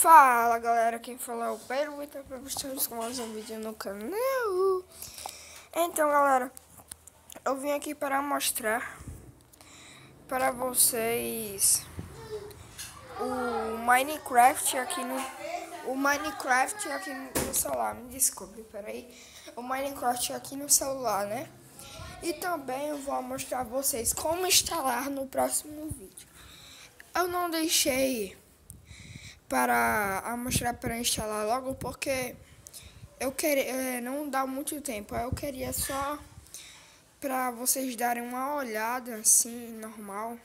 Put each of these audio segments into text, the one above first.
Fala galera, quem fala é o Pedro, então estamos com mais um vídeo no canal. Então galera, eu vim aqui para mostrar para vocês o Minecraft aqui no celular. Me desculpe, peraí. O Minecraft aqui no celular, né? E também eu vou mostrar a vocês como instalar no próximo vídeo. Eu não deixei para mostrar para instalar logo porque eu queria não dá muito tempo. Eu queria só para vocês darem uma olhada assim, normal,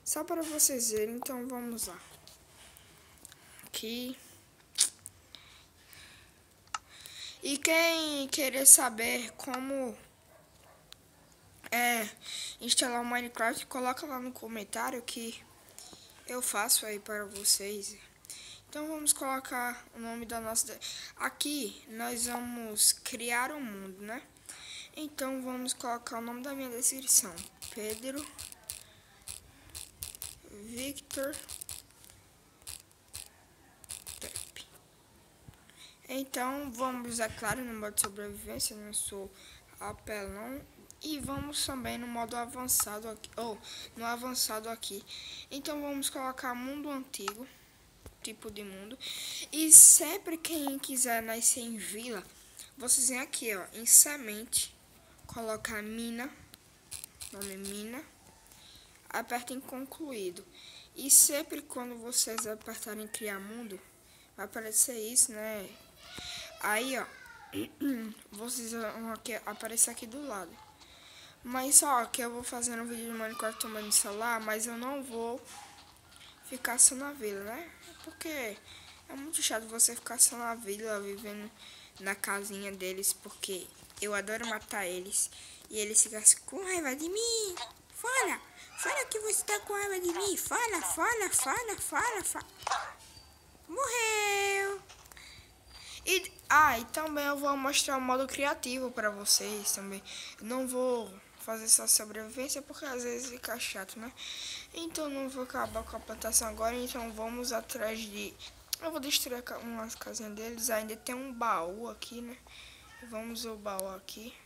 só para vocês verem. Então vamos lá. Aqui. E quem querer saber como instalar o Minecraft, coloca lá no comentário que eu faço aí para vocês. Então vamos colocar o nome da nossa... Aqui nós vamos criar um mundo, né? Então vamos colocar o nome da minha descrição. Pedro Victor Tep. Então vamos, é claro, no modo sobrevivência, não sou apelão. E vamos também no modo avançado aqui, no avançado aqui. Então vamos colocar mundo antigo, tipo de mundo. E sempre quem quiser nascer em vila, vocês vêm aqui, ó, em semente, colocar mina, nome mina, aperta em concluído. E sempre quando vocês apertarem criar mundo, vai aparecer isso, né? Aí, ó, vocês vão aparecer aqui do lado. Mas só que eu vou fazendo um vídeo de Minecraft também no celular, mas eu não vou ficar só na vila, né? Porque é muito chato você ficar só na vila, vivendo na casinha deles, porque eu adoro matar eles. E eles ficam assim, com raiva de mim. Fala que você tá com raiva de mim. Fala. Morreu. E também eu vou mostrar o modo criativo para vocês também. Não vou fazer só sobrevivência porque às vezes fica chato, né? Então não vou acabar com a plantação agora, então vamos atrás de... Eu vou destruir umas casinhas deles, ainda tem um baú aqui, né? Vamos ao baú aqui.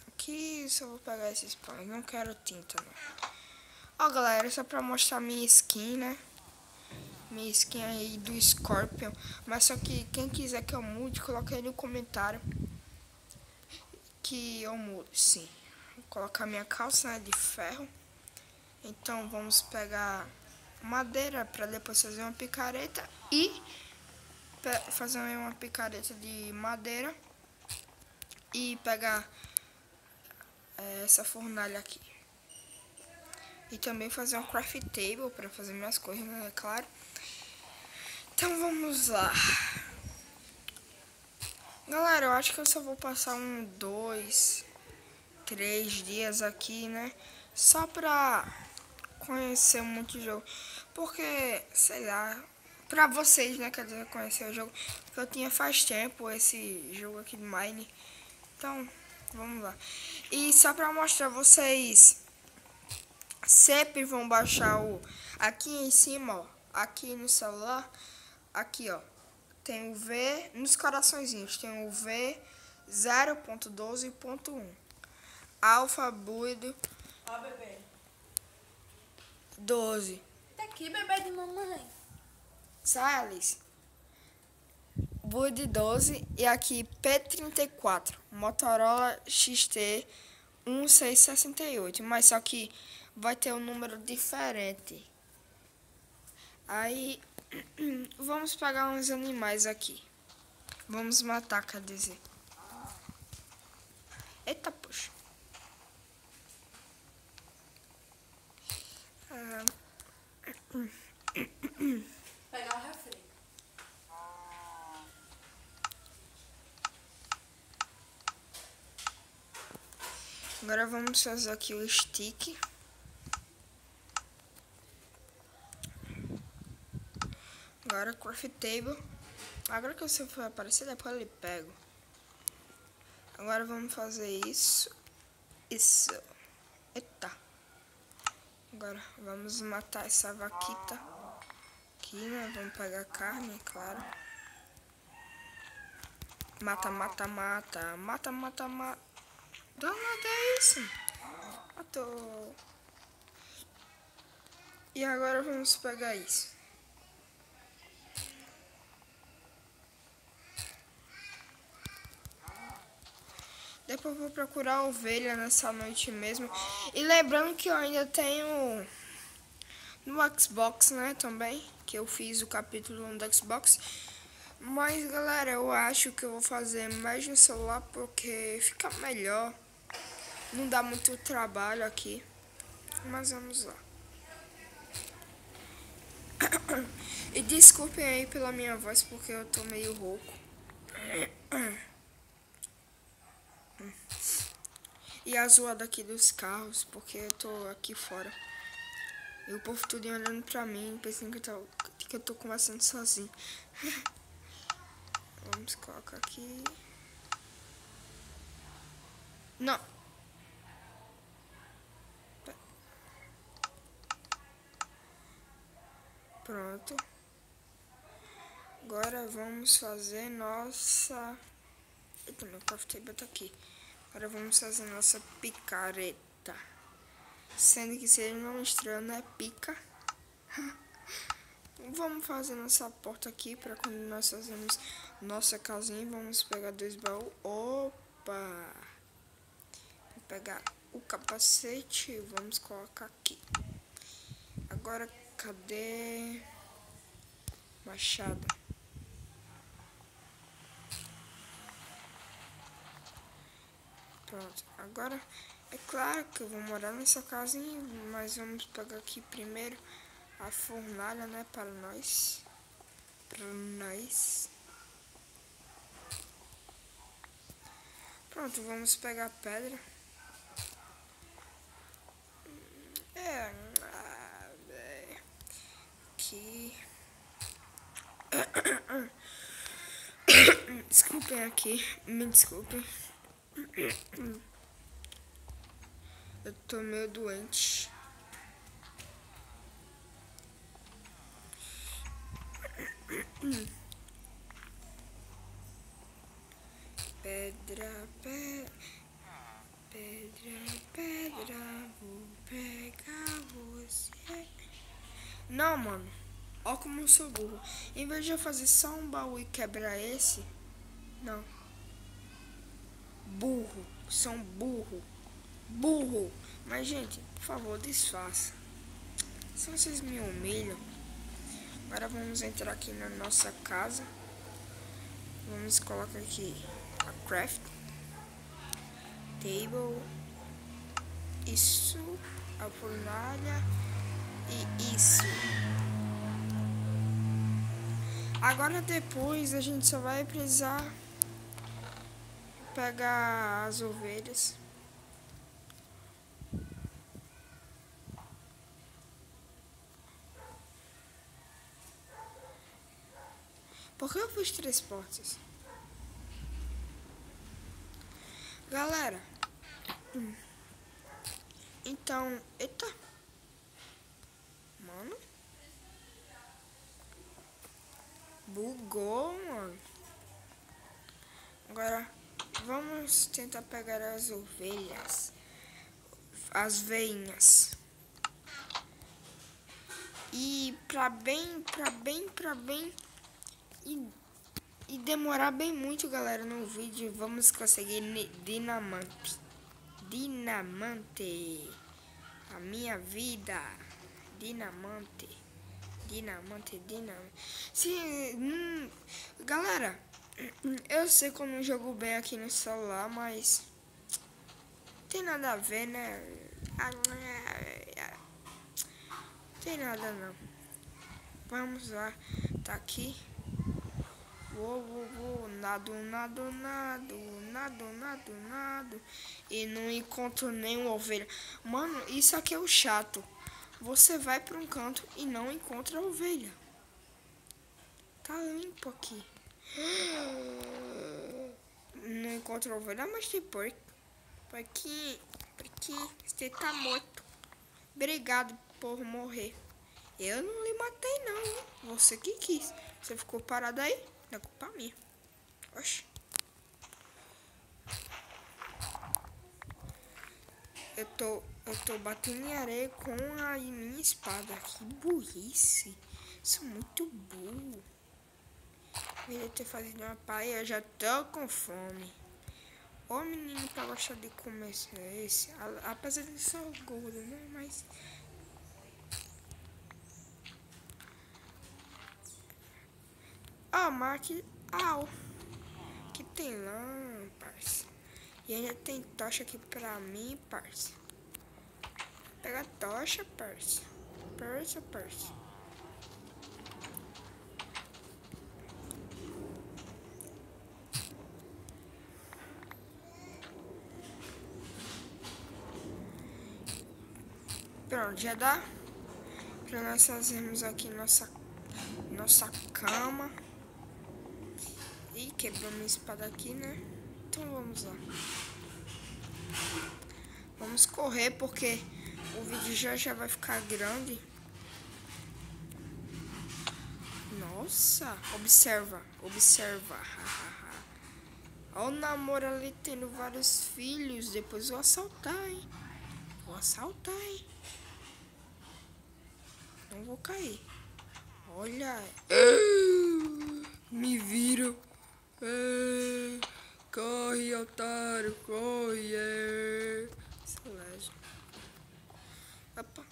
Aqui só vou pegar esses pães, não quero tinta, não. Ó galera, só pra mostrar minha skin, né? Minha skin aí do Scorpion. Mas só que quem quiser que eu mude, coloca aí no comentário que eu mudo, sim. Vou colocar minha calça, né, de ferro. Então vamos pegar madeira para depois fazer uma picareta e fazer uma picareta de madeira e pegar essa fornalha aqui. E também fazer um craft table para fazer minhas coisas, né, é claro. Então vamos lá. Galera, eu acho que eu só vou passar 2, 3 dias aqui, né? Só pra conhecer muito o jogo. Porque, sei lá, pra vocês, né? Quer dizer, conhecer o jogo. Porque eu tinha faz tempo esse jogo aqui de Mine. Então, vamos lá. E só pra mostrar vocês, sempre vão baixar o... Aqui em cima, ó. Aqui no celular. Aqui, ó. Tem o V, nos coraçõezinhos, tem o V 0.12.1. Alpha Build. Ó, bebê. 12. Tá aqui, bebê de mamãe. Salles. Build 12 e aqui P34. Motorola XT 1668. Mas só que vai ter um número diferente. Aí vamos pegar uns animais aqui. Vamos matar, quer dizer. Eita, poxa. Pegar o refri. Agora vamos fazer aqui o stick. Agora craft table. Agora que você for aparecer, depois eu lhe pego. Agora vamos fazer isso. Isso. Eita. Agora vamos matar essa vaquita aqui, né? Vamos pegar carne, é claro. Mata, mata, mata. Mata, mata, mata. Danada é isso. Matou. E agora vamos pegar isso. Depois vou procurar ovelha nessa noite mesmo. E lembrando que eu ainda tenho no Xbox, né, também. Que eu fiz o capítulo 1 do Xbox. Mas, galera, eu acho que eu vou fazer mais no celular porque fica melhor. Não dá muito trabalho aqui. Mas vamos lá. E desculpem aí pela minha voz porque eu tô meio rouco. E a zoada aqui dos carros, porque eu tô aqui fora. E o povo tudo olhando pra mim, pensando que eu tô conversando sozinho. Vamos colocar aqui. Não. Pronto. Agora vamos fazer nossa... Eita, meu coffee table tá aqui. Agora vamos fazer nossa picareta. Sendo que se ele não mostrando é pica. Vamos fazer nossa porta aqui para quando nós fazemos nossa casinha. Vamos pegar 2 baús. Opa! Vou pegar o capacete. Vamos colocar aqui. Agora, cadê? Machado. Pronto, agora é claro que eu vou morar nessa casinha, mas vamos pegar aqui primeiro a fornalha, né, para nós. Pronto, vamos pegar a pedra. Aqui. Desculpem aqui, me desculpem. Eu tô meio doente. Pedra, pedra, pedra, pedra, vou pegar você. Não, mano. Ó como eu sou burro. Em vez de eu fazer só um baú e quebrar esse... Não. Burro. São burro. Burro. Mas, gente, por favor, disfarça. Se vocês me humilham. Agora vamos entrar aqui na nossa casa. Vamos colocar aqui a craft table. Isso. A fornalha. E isso. Agora depois a gente só vai precisar pegar as ovelhas. Por que eu fiz 3 portas? Galera. Então, eita. Mano. Bugou, mano. Agora, vamos tentar pegar as ovelhas. As veinhas. E pra bem e demorar bem muito, galera, no vídeo, vamos conseguir dinamante. Dinamante. A minha vida. Dinamante. Dinamante. Sim, galera, eu sei que eu não jogo bem aqui no celular, mas tem nada a ver, né? Tem nada não. Vamos lá, tá aqui. Nado. E não encontro nenhuma ovelha. Mano, isso aqui é o chato. Você vai para um canto e não encontra a ovelha. Tá limpo aqui. Não encontra a ovelha, mas tem porco. Porquinho, você tá morto. Obrigado por morrer. Eu não lhe matei, não, hein? Você que quis. Você ficou parado aí? Não é culpa minha. Oxi. Eu tô batendo em areia com a minha espada. Que burrice. Sou muito burro. Devia ter fazido uma paella, eu já tô com fome. Ô menino pra gostar de comer esse. Apesar de ser gordo, né? Mas. Ó, mas aqui. Au! Que tem lã, parça. E ainda tem tocha aqui pra mim, parça. Pega a tocha, parça. Parça. Pronto, já dá pra nós fazermos aqui nossa cama. Ih, quebrou minha espada aqui, né? Então vamos lá. Vamos correr porque o vídeo já vai ficar grande. Nossa, observa. Olha o namoro ali tendo vários filhos. Depois vou assaltar, hein? Não vou cair. Olha. Me viram. Corre, otário, corre. Selégio. Opa.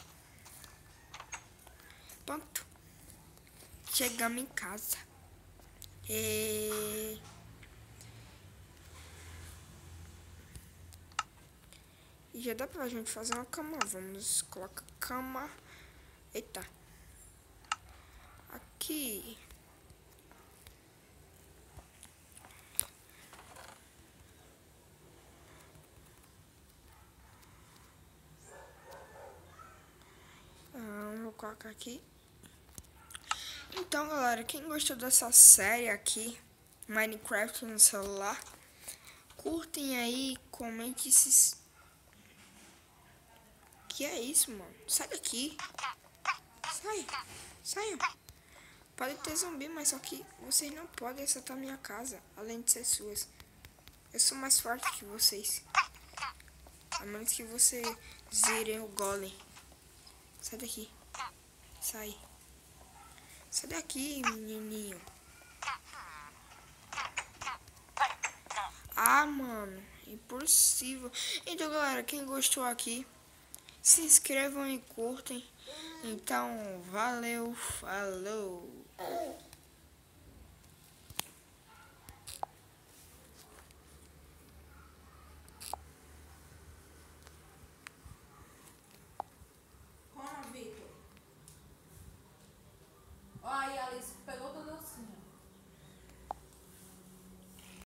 Pronto. Chegamos em casa. E já dá pra gente fazer uma cama. Vamos colocar cama. Eita. Aqui. Vou colocar aqui. Então, galera, quem gostou dessa série aqui, Minecraft no celular, curtem aí, comente esses... Que é isso, mano? Sai daqui. Saiam. Pode ter zumbi, mas só que vocês não podem assaltar minha casa, além de ser suas. Eu sou mais forte que vocês. A menos que vocês zerem o golem. Sai daqui. Sai daqui, menininho. Ah, mano. Impossível. Então, galera, quem gostou aqui, se inscrevam e curtem. Então, valeu, falou. Vitor. Ó, aí, Alice, pegou todo